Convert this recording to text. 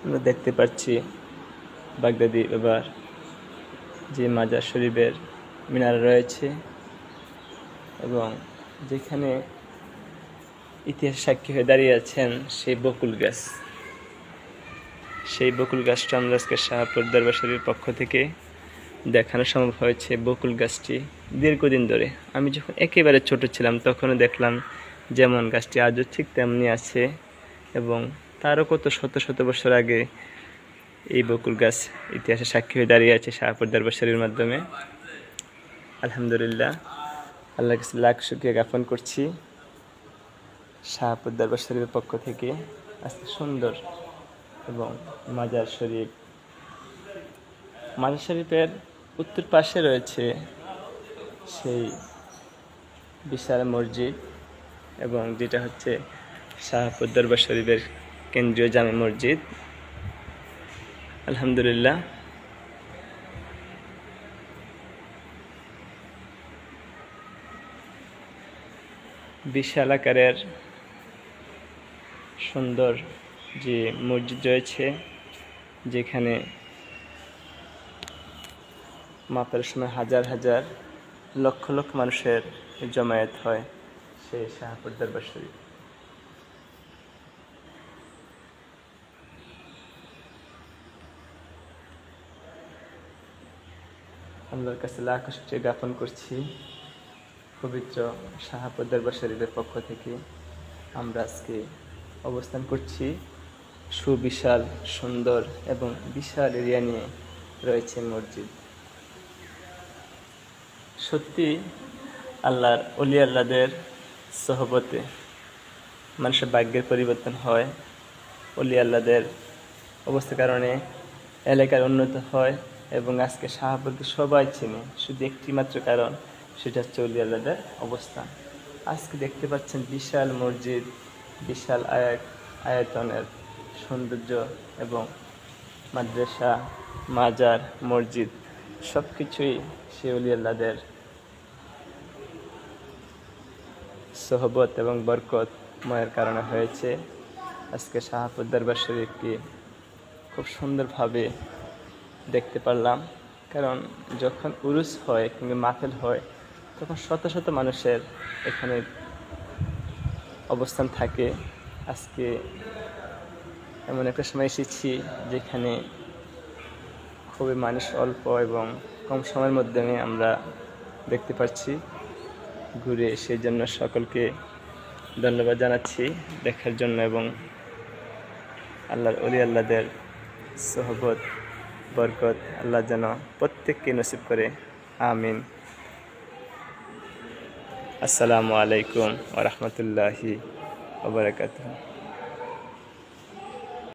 আমরা দেখতে পাচ্ছি বাগদাদি বাবার যে মাজার শরীফের মিনার রয়েছে এবং যেখানে ইতিহাস সাক্ষী হয়ে দাঁড়িয়ে আছেন সেই বকুল গাছ। সেই বকুল গাছটা আমরা আজকে শাহপুর দরবার শরীফের পক্ষ থেকে দেখানো সম্ভব হয়েছে। বকুল গাছটি দীর্ঘদিন ধরে, আমি যখন একেবারে ছোট ছিলাম তখনও দেখলাম যেমন গাছটি আজও ঠিক তেমনি আছে এবং তারও কত শত শত বছর আগে এই বকুল গাছ ইতিহাসে সাক্ষী হয়ে দাঁড়িয়ে আছে শাহপুর দরবার শরীফের মাধ্যমে। আলহামদুলিল্লাহ, আল্লাহর কাছে লাখ শুকরিয়া জ্ঞাপন করছি। শাহপুর দরবার শরীফের পক্ষ থেকে আজকে সুন্দর এবং মাজার শরীফের উত্তর পাশে রয়েছে সেই বিশাল মসজিদ এবং যেটা হচ্ছে শাহপুর দরবার শরীফের কেন্দ্রীয় জামে মসজিদ। আলহামদুলিল্লাহ, বিশাল আকারের সুন্দর যে মসজিদ রয়েছে, যেখানে মাপের সময় হাজার হাজার লক্ষ লক্ষ মানুষের জমায়েত হয় সেই শাহপুর দরবার শরীফ। আল্লাহর কাছে লাখ শুকরিয়া জ্ঞাপন করছি। পবিত্র শাহপুর দরবার শরীফের পক্ষ থেকে আমরা আজকে অবস্থান করছি। সুবিশাল সুন্দর এবং বিশাল এরিয়া নিয়ে রয়েছে মসজিদ। সত্যি আল্লাহর ওলি আল্লাহদের সহবতে মানুষের ভাগ্যের পরিবর্তন হয়। ওলি আল্লাহদের অবস্থার কারণে এলাকার উন্নত হয় এবং আজকে শাহপুরকে সবাই চেনে, শুধু একটি মাত্র কারণ, সেটা হচ্ছে ওলি আল্লাহদের অবস্থান। আজকে দেখতে পাচ্ছেন বিশাল মসজিদ, বিশাল আয়তনের সৌন্দর্য এবং মাদ্রাসা, মাজার, মসজিদ সব কিছুই সে ওলি আল্লাহদের সহবত এবং বরকতময়ের কারণে হয়েছে। আজকে শাহপুর দরবার শরীফকে খুব সুন্দরভাবে দেখতে পারলাম, কারণ যখন উরুস হয় কিংবা মাহফিল হয় তখন শত শত মানুষের এখানে অবস্থান থাকে। আজকে এমন একটা সময় এসেছি যেখানে খুবই মানুষ অল্প এবং কম সময়ের মধ্যে আমরা দেখতে পাচ্ছি ঘুরে। সেই জন্য সকলকে ধন্যবাদ জানাচ্ছি দেখার জন্য এবং আল্লাহর ওলি আল্লাহদের সহবত বরকত আল্লাহ যেন প্রত্যেককে নসিব করে, আমিন। আসসালামু আলাইকুম ওয়া রাহমাতুল্লাহি ওয়া বারাকাতুহু।